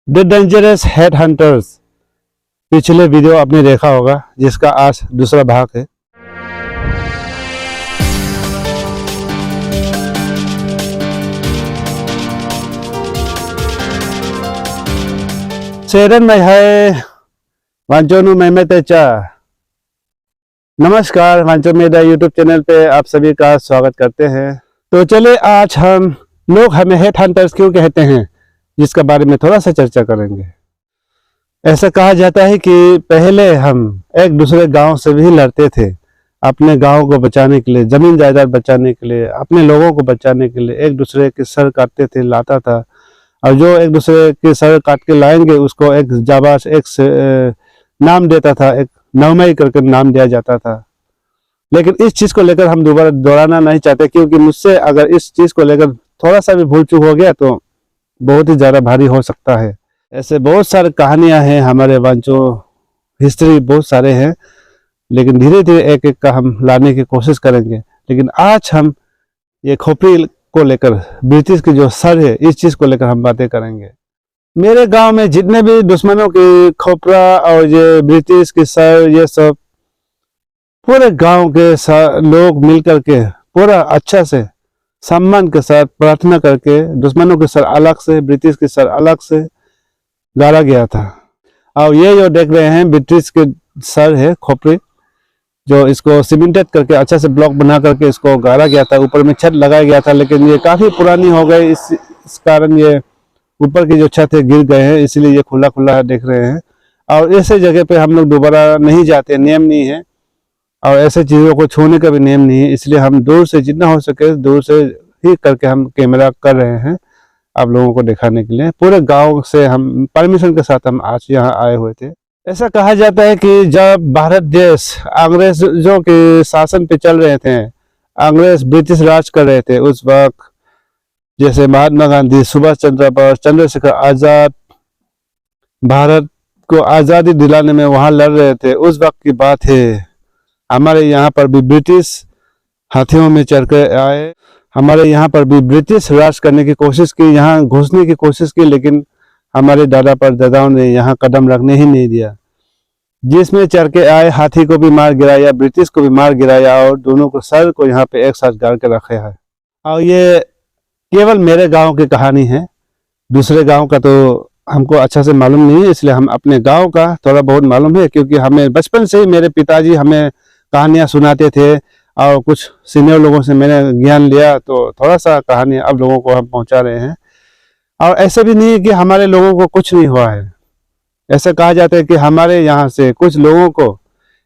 The dangerous head hunters. पिछले video आपने देखा होगा जिसका आज दूसरा भाग है। सेरन में है वांचोनु मेमेतेचा। नमस्कार, वांचो मेरा यूट्यूब चैनल पे आप सभी का स्वागत करते हैं। तो चले आज हम लोग हमें हेड हंटर्स क्यों कहते हैं जिसका बारे में थोड़ा सा चर्चा करेंगे। ऐसा कहा जाता है कि पहले हम एक दूसरे गांव से भी लड़ते थे, अपने गांव को बचाने के लिए, जमीन जायदाद बचाने के लिए, अपने लोगों को बचाने के लिए एक दूसरे के सर काटते थे, लाता था। और जो एक दूसरे के सर काट के लाएंगे उसको एक जाबाज नाम देता था, एक नवमई करके नाम दिया जाता था। लेकिन इस चीज को लेकर हम दोबारा दोहराना नहीं चाहते, क्योंकि मुझसे अगर इस चीज को लेकर थोड़ा सा भी भूल चूक हो गया तो बहुत ही ज्यादा भारी हो सकता है। ऐसे बहुत सारे कहानियां हैं हमारे वांचो हिस्ट्री, बहुत सारे हैं, लेकिन धीरे धीरे एक एक का हम लाने की कोशिश करेंगे। लेकिन आज हम ये खोपड़ी को लेकर, ब्रिटिश की जो सर है, इस चीज को लेकर हम बातें करेंगे। मेरे गांव में जितने भी दुश्मनों की खोपड़ा और ये ब्रिटिश की सर, ये सब पूरे गांव के लोग मिलकर के पूरा अच्छा से सम्मान के साथ प्रार्थना करके दुश्मनों के सर अलग से, ब्रिटिश के सर अलग से गाड़ा गया था। और ये जो देख रहे हैं ब्रिटिश के सर है खोपड़ी, जो इसको सीमेंटेड करके अच्छा से ब्लॉक बना करके इसको गाड़ा गया था। ऊपर में छत लगाया गया था, लेकिन ये काफी पुरानी हो गई, इस कारण ये ऊपर की जो छत है गिर गए हैं, इसलिए ये खुला खुला देख रहे हैं। और ऐसे जगह पे हम लोग दोबारा नहीं जाते, नियम नहीं है, और ऐसे चीजों को छूने का भी नियम नहीं है। इसलिए हम दूर से जितना हो सके दूर से ही करके हम कैमरा कर रहे हैं आप लोगों को दिखाने के लिए। पूरे गांव से हम परमिशन के साथ हम आज यहाँ आए हुए थे। ऐसा कहा जाता है कि जब भारत देश अंग्रेजों के शासन पे चल रहे थे, अंग्रेज ब्रिटिश राज कर रहे थे, उस वक्त जैसे महात्मा गांधी, सुभाष चंद्र बोस, चंद्रशेखर आजाद भारत को आजादी दिलाने में वहां लड़ रहे थे, उस वक्त की बात है। हमारे यहाँ पर भी ब्रिटिश हाथियों में चढ़ कर आए, हमारे यहाँ पर भी ब्रिटिश राज करने की कोशिश की, यहाँ घुसने की कोशिश की, लेकिन हमारे दादा परदादाओं ने यहाँ कदम रखने ही नहीं दिया। जिसमें चढ़ के आए हाथी को भी मार गिराया, ब्रिटिश को भी मार गिराया, और दोनों को सर को यहाँ पे एक साथ गाड़ के रखे है। और ये केवल मेरे गांव की कहानी है, दूसरे गांव का तो हमको अच्छा से मालूम नहीं है, इसलिए हम अपने गांव का थोड़ा बहुत मालूम है, क्योंकि हमें बचपन से ही मेरे पिताजी हमें कहानियां सुनाते थे और कुछ सीनियर लोगों से मैंने ज्ञान लिया, तो थोड़ा सा कहानी अब लोगों को हम पहुंचा रहे हैं। और ऐसे भी नहीं है कि हमारे लोगों को कुछ नहीं हुआ है। ऐसा कहा जाता है कि हमारे यहाँ से कुछ लोगों को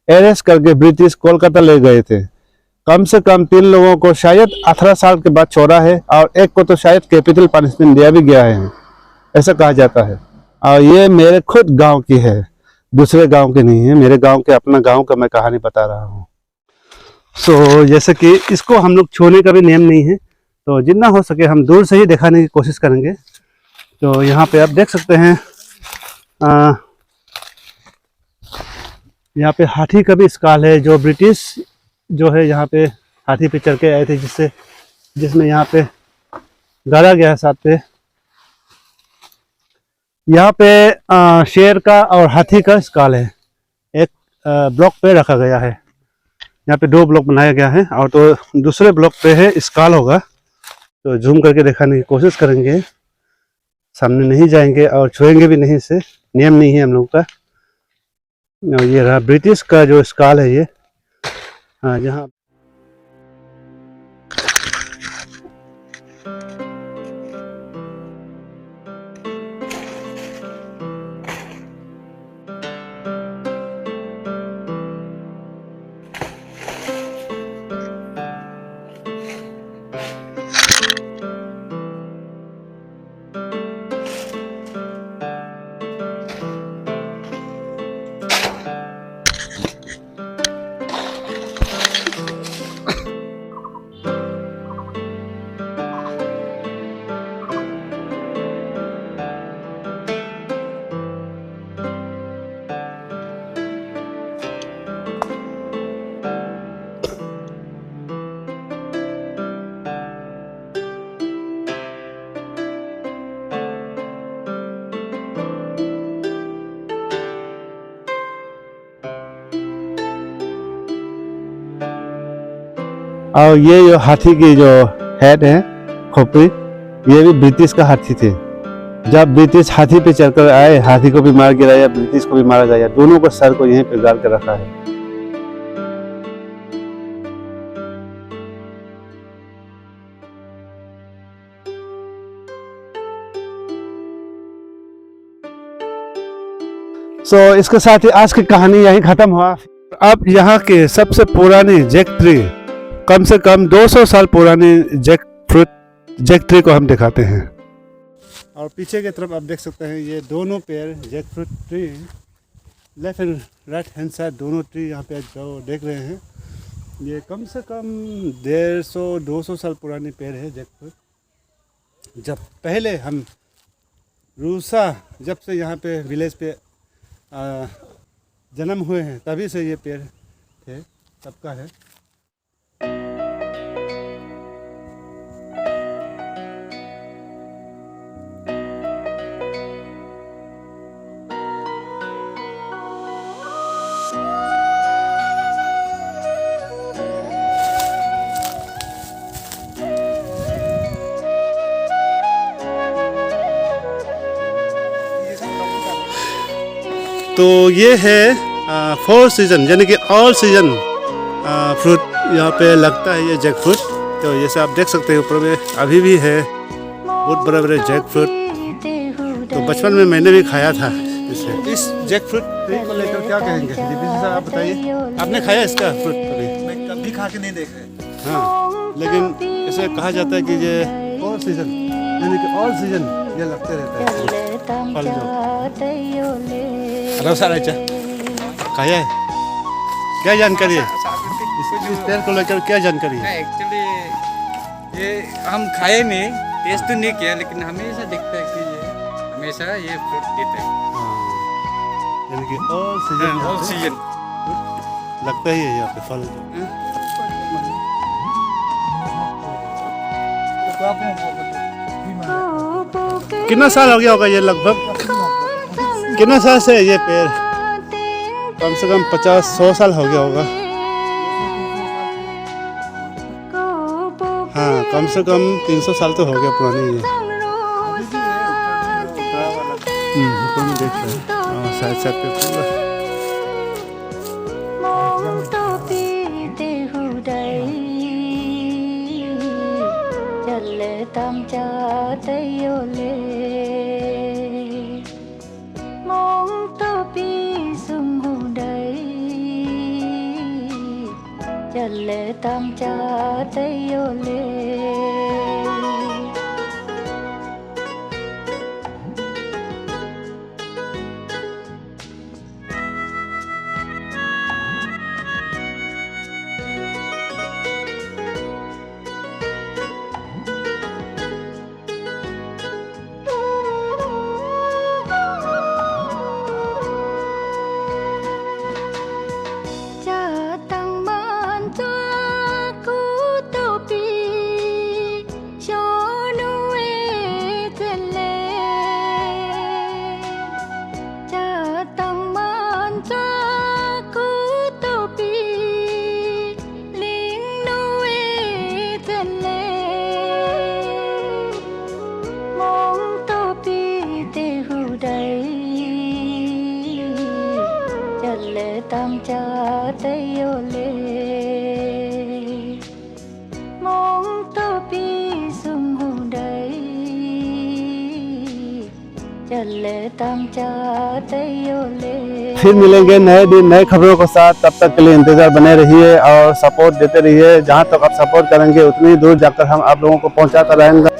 अरेस्ट करके ब्रिटिश कोलकाता ले गए थे। कम से कम 3 लोगों को शायद 18 साल के बाद छोड़ा है, और एक को तो शायद कैपिटल पनिशमेंट दिया भी गया है, ऐसा कहा जाता है। और ये मेरे खुद गांव की है, दूसरे गांव की नहीं है, मेरे गांव के, अपना गांव का मैं कहानी बता रहा हूँ। सो जैसे कि इसको हम लोग छूने का भी नियम नहीं है, तो जितना हो सके हम दूर से ही दिखाने की कोशिश करेंगे। तो यहाँ पे आप देख सकते हैं, यहाँ पे हाथी का भी स्काल है, जो ब्रिटिश जो है यहाँ पे हाथी पे चढ़ के आए थे, जिसमें यहाँ पे गाड़ा गया है साथ पे। यहाँ पे शेर का और हाथी का स्काल है, एक ब्लॉक पे रखा गया है। यहाँ पे 2 ब्लॉक बनाया गया है, और तो दूसरे ब्लॉक पे है स्काल होगा। तो जूम करके दिखाने की कोशिश करेंगे, सामने नहीं जाएंगे और छुएंगे भी नहीं, इससे नियम नहीं है हम लोग का। ये रहा ब्रिटिश का जो स्काल है ये, जहाँ और ये जो हाथी की जो हेड है, खोपड़ी, ये भी ब्रिटिश का हाथी थे। जब ब्रिटिश हाथी पे चढ़कर आए, हाथी को भी मार गिराया, ब्रिटिश को भी मारा गया। दोनों को सर को यहीं पे गाड़ के रखा है। इसके साथ ही आज की कहानी यहीं खत्म हुआ। अब यहाँ के सबसे पुरानी जैक ट्री, कम से कम 200 साल पुरानी जैक ट्री को हम दिखाते हैं। और पीछे की तरफ आप देख सकते हैं ये दोनों पेड़ jackfruit tree, left and right hand side दोनों ट्री यहाँ पे जो देख रहे हैं, ये कम से कम 150-200 साल पुरानी पेड़ है जैक फ्रूट। जब पहले हम रूसा जब से यहाँ पे विलेज पे जन्म हुए हैं, तभी से ये पेड़ थे, तब का है। तो ये है 4 सीजन, यानी कि ऑल सीजन फ्रूट यहाँ पे लगता है, ये जैक फ्रूट। तो जैसे आप देख सकते हैं ऊपर में अभी भी है बहुत बड़े बड़े जैक फ्रूट। तो बचपन में मैंने भी खाया था इसे। इस जैक फ्रूट ट्री को लेकर क्या कहेंगे दीदी साहब, आप बताइए, आपने खाया इसका फ्रूट कभी? मैं कभी खा के नहीं देखा। हाँ, लेकिन इसे कहा जाता है कि ये ऑल सीजन, यानी कि ऑल सीजन ये लगते रहता है फल जो। हेलो सर, अच्छा खाया है, क्या जानकारी है इस पेड़ को लेकर, क्या जानकारी है? एक्चुअली ये हम खाए नहीं, टेस्ट तो नहीं किया, लेकिन हमेशा देखते हैं कि ये हमेशा ये फ्रूट देते हैं। यानी कि ऑल सीजन लगता ही है यहाँ पे फल। कितना साल हो गया होगा ये, लगभग कितना साल से ये पेड़? कम से कम 50-100 साल हो गया होगा। हाँ, कम से कम 300 साल तो हो गया पुरानी ये। ऊपर में देख रहे हैं साइड साइड पे पूरा। Chale tam cha tayo le tam cha tayo le mong to pi sum hu dai chale tam cha tayo le। फिर मिलेंगे नए दिन नए खबरों के साथ, तब तक के लिए इंतजार बने रहिए और सपोर्ट देते रहिए। जहाँ तक आप सपोर्ट करेंगे उतनी दूर जाकर हम आप लोगों को पहुँचाता रहेंगे।